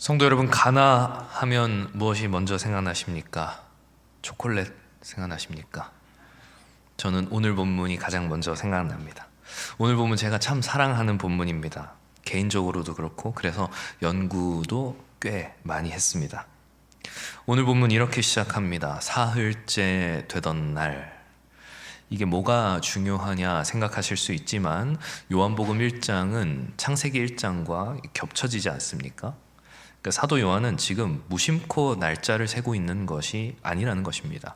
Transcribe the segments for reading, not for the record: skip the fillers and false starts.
성도 여러분, 가나 하면 무엇이 먼저 생각나십니까? 초콜릿 생각나십니까? 저는 오늘 본문이 가장 먼저 생각납니다. 오늘 본문 제가 참 사랑하는 본문입니다. 개인적으로도 그렇고 그래서 연구도 꽤 많이 했습니다. 오늘 본문 이렇게 시작합니다. 사흘째 되던 날. 이게 뭐가 중요하냐 생각하실 수 있지만 요한복음 1장은 창세기 1장과 겹쳐지지 않습니까? 그러니까 사도 요한은 지금 무심코 날짜를 세고 있는 것이 아니라는 것입니다.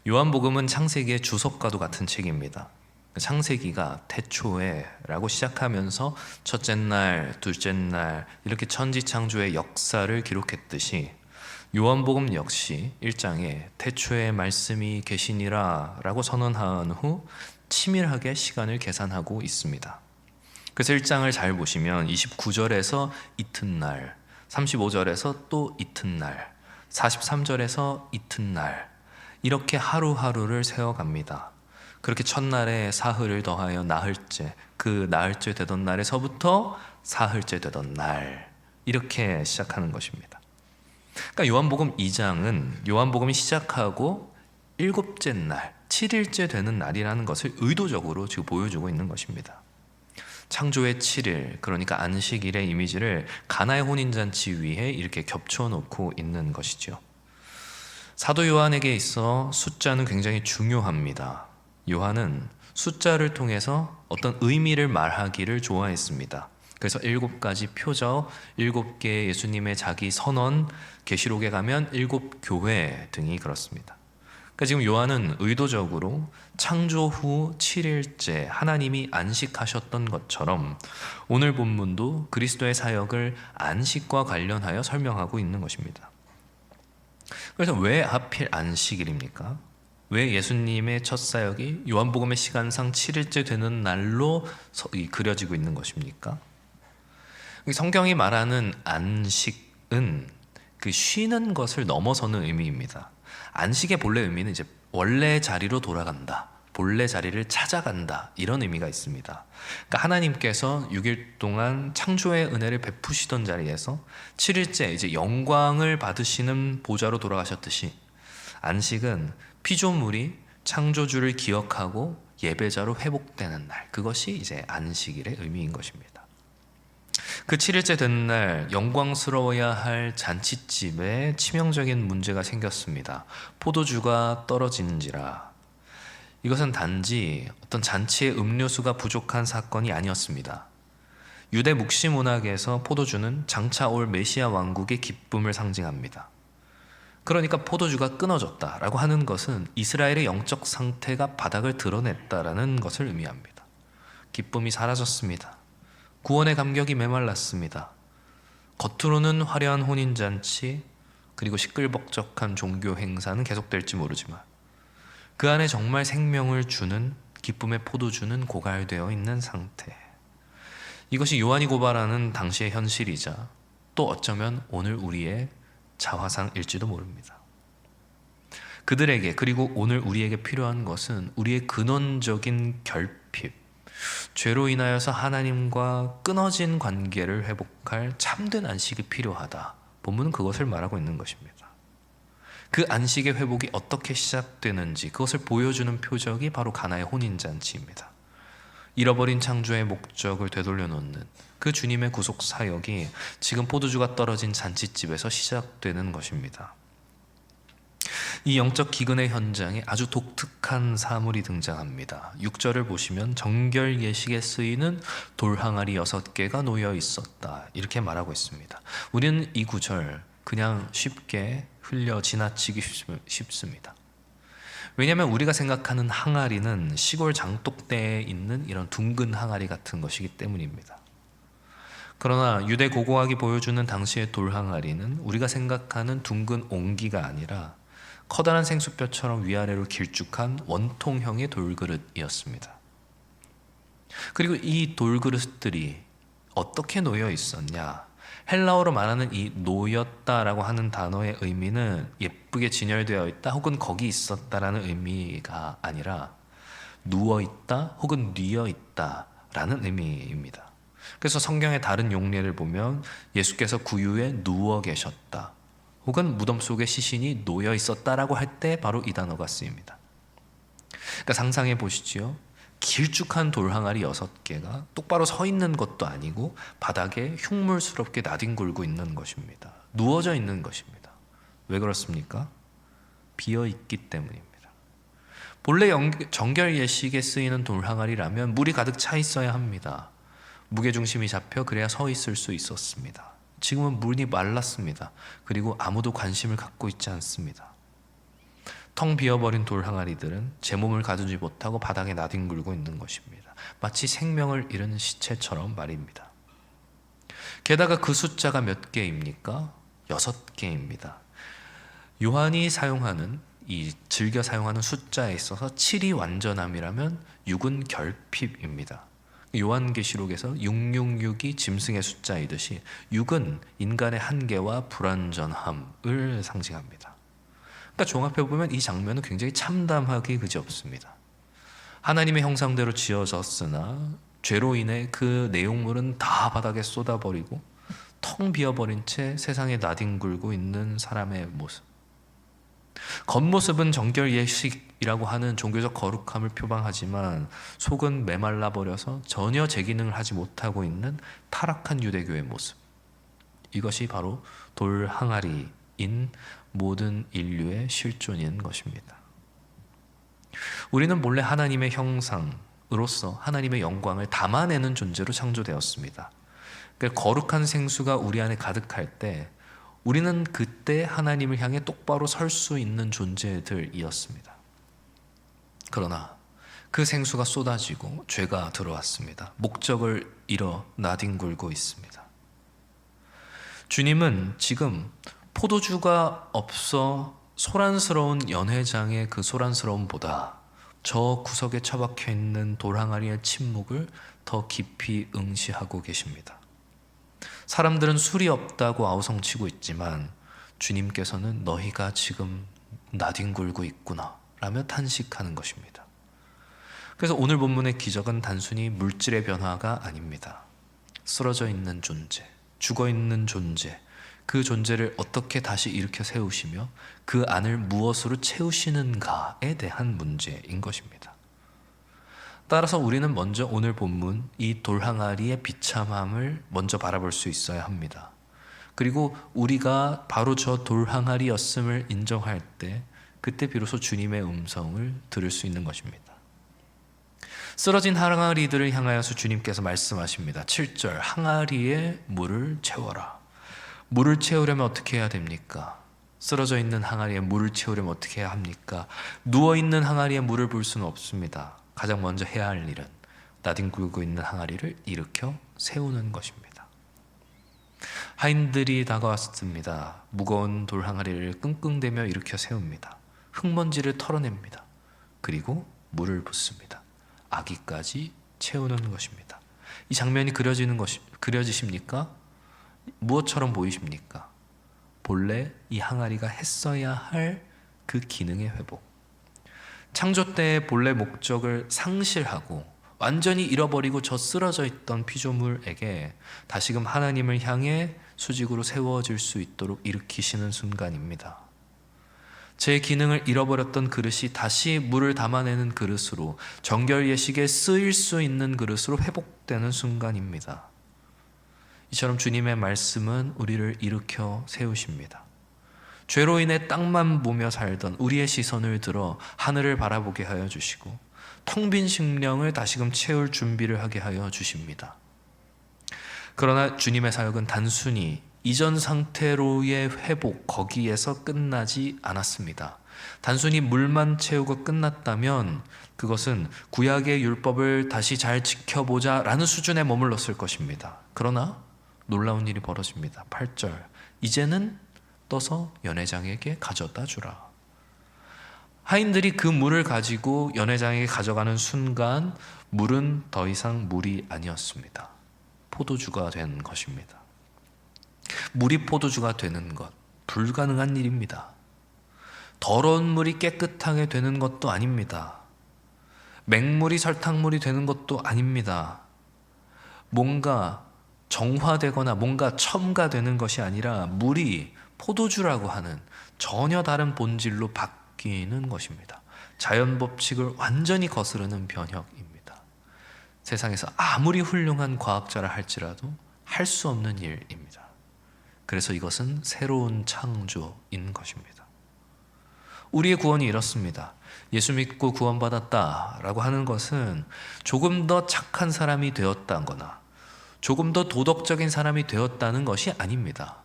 요한복음은 창세기의 주석과도 같은 책입니다. 창세기가 태초에라고 시작하면서 첫째 날, 둘째 날 이렇게 천지창조의 역사를 기록했듯이 요한복음 역시 1장에 태초에 말씀이 계시니라 라고 선언한 후 치밀하게 시간을 계산하고 있습니다. 그래서 1장을 잘 보시면 29절에서 이튿날, 35절에서 또 이튿날, 43절에서 이튿날 이렇게 하루하루를 세어갑니다. 그렇게 첫날에 사흘을 더하여 나흘째, 그 나흘째 되던 날에서부터 사흘째 되던 날 이렇게 시작하는 것입니다. 그러니까 요한복음 2장은 요한복음이 시작하고 일곱째 날, 7일째 되는 날이라는 것을 의도적으로 지금 보여주고 있는 것입니다. 창조의 7일, 그러니까 안식일의 이미지를 가나의 혼인잔치 위에 이렇게 겹쳐놓고 있는 것이죠. 사도 요한에게 있어 숫자는 굉장히 중요합니다. 요한은 숫자를 통해서 어떤 의미를 말하기를 좋아했습니다. 그래서 7가지 표적, 7개의 예수님의 자기 선언, 계시록에 가면 7교회 등이 그렇습니다. 그러니까 지금 요한은 의도적으로 창조 후 7일째 하나님이 안식하셨던 것처럼 오늘 본문도 그리스도의 사역을 안식과 관련하여 설명하고 있는 것입니다. 그래서 왜 하필 안식일입니까? 왜 예수님의 첫 사역이 요한복음의 시간상 7일째 되는 날로 그려지고 있는 것입니까? 성경이 말하는 안식은 그 쉬는 것을 넘어서는 의미입니다. 안식의 본래 의미는 이제 원래 자리로 돌아간다, 본래 자리를 찾아간다 이런 의미가 있습니다. 그러니까 하나님께서 6일 동안 창조의 은혜를 베푸시던 자리에서 7일째 이제 영광을 받으시는 보좌로 돌아가셨듯이 안식은 피조물이 창조주를 기억하고 예배자로 회복되는 날, 그것이 이제 안식일의 의미인 것입니다. 그 7일째 된 날 영광스러워야 할 잔치집에 치명적인 문제가 생겼습니다. 포도주가 떨어지는지라. 이것은 단지 어떤 잔치의 음료수가 부족한 사건이 아니었습니다. 유대 묵시 문학에서 포도주는 장차 올 메시아 왕국의 기쁨을 상징합니다. 그러니까 포도주가 끊어졌다라고 하는 것은 이스라엘의 영적 상태가 바닥을 드러냈다라는 것을 의미합니다. 기쁨이 사라졌습니다. 구원의 감격이 메말랐습니다. 겉으로는 화려한 혼인잔치 그리고 시끌벅적한 종교 행사는 계속될지 모르지만 그 안에 정말 생명을 주는 기쁨의 포도주는 고갈되어 있는 상태. 이것이 요한이 고발하는 당시의 현실이자 또 어쩌면 오늘 우리의 자화상일지도 모릅니다. 그들에게 그리고 오늘 우리에게 필요한 것은 우리의 근원적인 결핍, 죄로 인하여서 하나님과 끊어진 관계를 회복할 참된 안식이 필요하다. 본문은 그것을 말하고 있는 것입니다. 그 안식의 회복이 어떻게 시작되는지 그것을 보여주는 표적이 바로 가나의 혼인잔치입니다. 잃어버린 창조의 목적을 되돌려 놓는 그 주님의 구속 사역이 지금 포도주가 떨어진 잔치집에서 시작되는 것입니다. 이 영적 기근의 현장에 아주 독특한 사물이 등장합니다. 6절을 보시면 정결 예식에 쓰이는 돌항아리 6개가 놓여 있었다 이렇게 말하고 있습니다. 우리는 이 구절 그냥 쉽게 흘려 지나치기 쉽습니다. 왜냐하면 우리가 생각하는 항아리는 시골 장독대에 있는 이런 둥근 항아리 같은 것이기 때문입니다. 그러나 유대 고고학이 보여주는 당시의 돌항아리는 우리가 생각하는 둥근 옹기가 아니라 커다란 생수뼈처럼 위아래로 길쭉한 원통형의 돌그릇이었습니다. 그리고 이 돌그릇들이 어떻게 놓여 있었냐? 헬라어로 말하는 이 놓였다라고 하는 단어의 의미는 예쁘게 진열되어 있다 혹은 거기 있었다라는 의미가 아니라 누워 있다 혹은 뉘어 있다라는 의미입니다. 그래서 성경의 다른 용례를 보면 예수께서 구유에 누워 계셨다, 혹은 무덤 속에 시신이 놓여 있었다라고 할 때 바로 이 단어가 쓰입니다. 그러니까 상상해 보시지요. 길쭉한 돌 항아리 6개가 똑바로 서 있는 것도 아니고 바닥에 흉물스럽게 나뒹굴고 있는 것입니다. 누워져 있는 것입니다. 왜 그렇습니까? 비어 있기 때문입니다. 본래 정결 예식에 쓰이는 돌 항아리라면 물이 가득 차 있어야 합니다. 무게중심이 잡혀 그래야 서 있을 수 있었습니다. 지금은 물이 말랐습니다. 그리고 아무도 관심을 갖고 있지 않습니다. 텅 비어버린 돌 항아리들은 제 몸을 가두지 못하고 바닥에 나뒹굴고 있는 것입니다. 마치 생명을 잃은 시체처럼 말입니다. 게다가 그 숫자가 몇 개입니까? 6개입니다. 요한이 즐겨 사용하는 숫자에 있어서 7이 완전함이라면 6은 결핍입니다. 요한계시록에서 666이 짐승의 숫자이듯이 6은 인간의 한계와 불완전함을 상징합니다. 그러니까 종합해보면 이 장면은 굉장히 참담하기 그지없습니다. 하나님의 형상대로 지어졌으나 죄로 인해 그 내용물은 다 바닥에 쏟아버리고 텅 비어버린 채 세상에 나뒹굴고 있는 사람의 모습. 겉모습은 정결 예식이라고 하는 종교적 거룩함을 표방하지만 속은 메말라 버려서 전혀 제 기능을 하지 못하고 있는 타락한 유대교의 모습. 이것이 바로 돌 항아리인 모든 인류의 실존인 것입니다. 우리는 본래 하나님의 형상으로서 하나님의 영광을 담아내는 존재로 창조되었습니다. 그러니까 거룩한 생수가 우리 안에 가득할 때 우리는 그때 하나님을 향해 똑바로 설 수 있는 존재들이었습니다. 그러나 그 생수가 쏟아지고 죄가 들어왔습니다. 목적을 잃어 나뒹굴고 있습니다. 주님은 지금 포도주가 없어 소란스러운 연회장의 그 소란스러움보다 저 구석에 처박혀 있는 돌항아리의 침묵을 더 깊이 응시하고 계십니다. 사람들은 술이 없다고 아우성치고 있지만 주님께서는 너희가 지금 나뒹굴고 있구나 라며 탄식하는 것입니다. 그래서 오늘 본문의 기적은 단순히 물질의 변화가 아닙니다. 쓰러져 있는 존재, 죽어 있는 존재, 그 존재를 어떻게 다시 일으켜 세우시며 그 안을 무엇으로 채우시는가에 대한 문제인 것입니다. 따라서 우리는 먼저 오늘 본문 이 돌항아리의 비참함을 먼저 바라볼 수 있어야 합니다. 그리고 우리가 바로 저 돌항아리였음을 인정할 때 그때 비로소 주님의 음성을 들을 수 있는 것입니다. 쓰러진 항아리들을 향하여서 주님께서 말씀하십니다. 7절, 항아리에 물을 채워라. 물을 채우려면 어떻게 해야 됩니까? 쓰러져 있는 항아리에 물을 채우려면 어떻게 해야 합니까? 누워있는 항아리에 물을 부을 수는 없습니다. 가장 먼저 해야 할 일은 나뒹굴고 있는 항아리를 일으켜 세우는 것입니다. 하인들이 다가왔습니다. 무거운 돌 항아리를 끙끙대며 일으켜 세웁니다. 흙먼지를 털어냅니다. 그리고 물을 붓습니다. 아기까지 채우는 것입니다. 이 장면이 그려지십니까? 무엇처럼 보이십니까? 본래 이 항아리가 했어야 할 그 기능의 회복. 창조 때의 본래 목적을 상실하고 완전히 잃어버리고 저 쓰러져 있던 피조물에게 다시금 하나님을 향해 수직으로 세워질 수 있도록 일으키시는 순간입니다. 제 기능을 잃어버렸던 그릇이 다시 물을 담아내는 그릇으로 정결 예식에 쓰일 수 있는 그릇으로 회복되는 순간입니다. 이처럼 주님의 말씀은 우리를 일으켜 세우십니다. 죄로 인해 땅만 보며 살던 우리의 시선을 들어 하늘을 바라보게 하여 주시고 텅 빈 심령을 다시금 채울 준비를 하게 하여 주십니다. 그러나 주님의 사역은 단순히 이전 상태로의 회복, 거기에서 끝나지 않았습니다. 단순히 물만 채우고 끝났다면 그것은 구약의 율법을 다시 잘 지켜보자 라는 수준에 머물렀을 것입니다. 그러나 놀라운 일이 벌어집니다. 8절, 이제는 떠서 연회장에게 가져다 주라. 하인들이 그 물을 가지고 연회장에게 가져가는 순간 물은 더 이상 물이 아니었습니다. 포도주가 된 것입니다. 물이 포도주가 되는 것, 불가능한 일입니다. 더러운 물이 깨끗하게 되는 것도 아닙니다. 맹물이 설탕물이 되는 것도 아닙니다. 뭔가 정화되거나 뭔가 첨가되는 것이 아니라 물이 포도주라고 하는 전혀 다른 본질로 바뀌는 것입니다. 자연 법칙을 완전히 거스르는 변혁입니다. 세상에서 아무리 훌륭한 과학자라 할지라도 할 수 없는 일입니다. 그래서 이것은 새로운 창조인 것입니다. 우리의 구원이 이렇습니다. 예수 믿고 구원받았다라고 하는 것은 조금 더 착한 사람이 되었다거나 조금 더 도덕적인 사람이 되었다는 것이 아닙니다.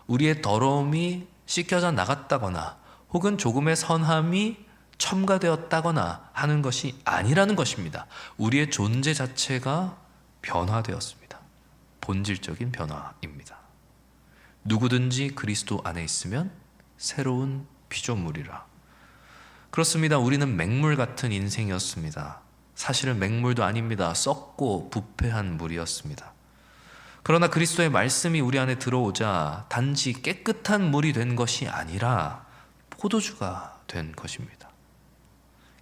우리의 더러움이 씻겨져 나갔다거나 혹은 조금의 선함이 첨가되었다거나 하는 것이 아니라는 것입니다. 우리의 존재 자체가 변화되었습니다. 본질적인 변화입니다. 누구든지 그리스도 안에 있으면 새로운 피조물이라. 그렇습니다. 우리는 맹물 같은 인생이었습니다. 사실은 맹물도 아닙니다. 썩고 부패한 물이었습니다. 그러나 그리스도의 말씀이 우리 안에 들어오자 단지 깨끗한 물이 된 것이 아니라 포도주가 된 것입니다.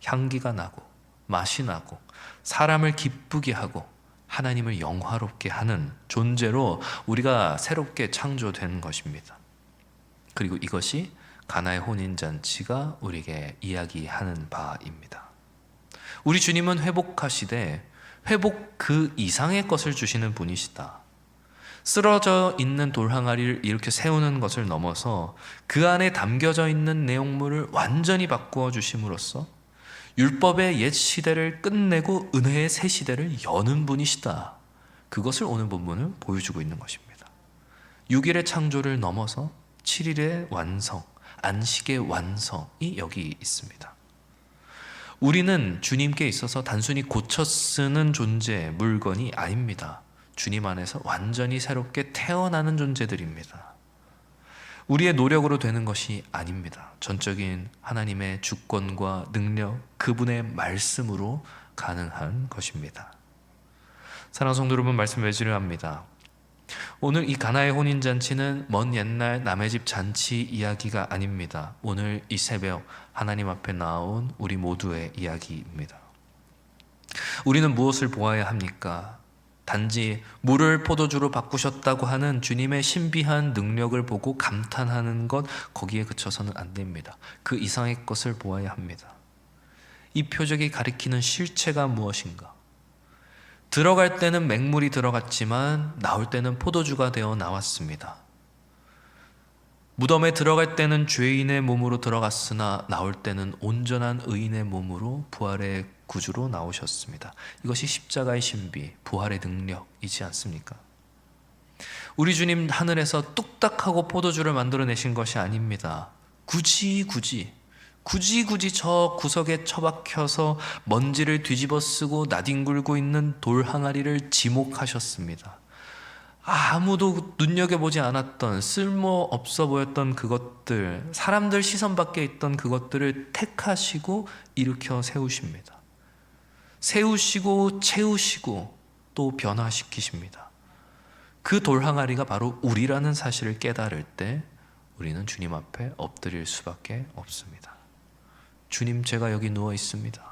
향기가 나고 맛이 나고 사람을 기쁘게 하고 하나님을 영화롭게 하는 존재로 우리가 새롭게 창조된 것입니다. 그리고 이것이 가나의 혼인잔치가 우리에게 이야기하는 바입니다. 우리 주님은 회복하시되 회복 그 이상의 것을 주시는 분이시다. 쓰러져 있는 돌항아리를 이렇게 세우는 것을 넘어서 그 안에 담겨져 있는 내용물을 완전히 바꾸어 주심으로써 율법의 옛 시대를 끝내고 은혜의 새 시대를 여는 분이시다. 그것을 오늘 본문은 보여주고 있는 것입니다. 6일의 창조를 넘어서 7일의 완성, 안식의 완성이 여기 있습니다. 우리는 주님께 있어서 단순히 고쳐 쓰는 존재, 물건이 아닙니다. 주님 안에서 완전히 새롭게 태어나는 존재들입니다. 우리의 노력으로 되는 것이 아닙니다. 전적인 하나님의 주권과 능력, 그분의 말씀으로 가능한 것입니다. 사랑하는 성도 여러분, 말씀 외지를 합니다. 오늘 이 가나의 혼인잔치는 먼 옛날 남의 집 잔치 이야기가 아닙니다. 오늘 이 새벽 하나님 앞에 나온 우리 모두의 이야기입니다. 우리는 무엇을 보아야 합니까? 단지 물을 포도주로 바꾸셨다고 하는 주님의 신비한 능력을 보고 감탄하는 것, 거기에 그쳐서는 안 됩니다. 그 이상의 것을 보아야 합니다. 이 표적이 가리키는 실체가 무엇인가? 들어갈 때는 맹물이 들어갔지만 나올 때는 포도주가 되어 나왔습니다. 무덤에 들어갈 때는 죄인의 몸으로 들어갔으나 나올 때는 온전한 의인의 몸으로 부활의 구주로 나오셨습니다. 이것이 십자가의 신비, 부활의 능력이지 않습니까? 우리 주님 하늘에서 뚝딱하고 포도주를 만들어내신 것이 아닙니다. 굳이 저 구석에 처박혀서 먼지를 뒤집어 쓰고 나뒹굴고 있는 돌 항아리를 지목하셨습니다. 아무도 눈여겨보지 않았던 쓸모없어 보였던 그것들, 사람들 시선 밖에 있던 그것들을 택하시고 일으켜 세우십니다. 세우시고 채우시고 또 변화시키십니다. 그 돌 항아리가 바로 우리라는 사실을 깨달을 때 우리는 주님 앞에 엎드릴 수밖에 없습니다. 주님, 제가 여기 누워 있습니다.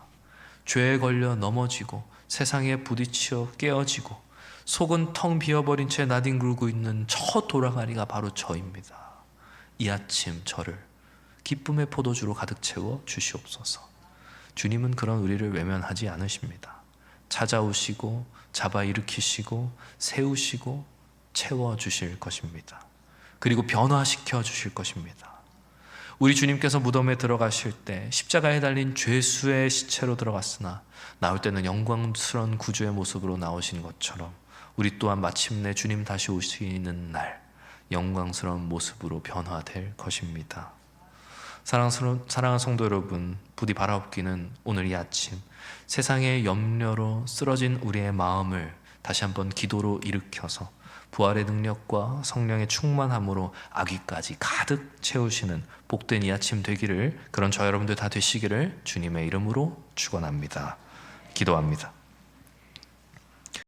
죄에 걸려 넘어지고 세상에 부딪혀 깨어지고 속은 텅 비어버린 채 나뒹굴고 있는 저 돌아가리가 바로 저입니다. 이 아침 저를 기쁨의 포도주로 가득 채워 주시옵소서. 주님은 그런 우리를 외면하지 않으십니다. 찾아오시고 잡아 일으키시고 세우시고 채워주실 것입니다. 그리고 변화시켜 주실 것입니다. 우리 주님께서 무덤에 들어가실 때 십자가에 달린 죄수의 시체로 들어갔으나 나올 때는 영광스러운 구주의 모습으로 나오신 것처럼 우리 또한 마침내 주님 다시 오시는 날 영광스러운 모습으로 변화될 것입니다. 사랑하는 성도 여러분, 부디 바라옵기는 오늘 이 아침 세상의 염려로 쓰러진 우리의 마음을 다시 한번 기도로 일으켜서 부활의 능력과 성령의 충만함으로 아귀까지 가득 채우시는 복된 이 아침 되기를, 그런 저 여러분들 다 되시기를 주님의 이름으로 축원합니다. 기도합니다.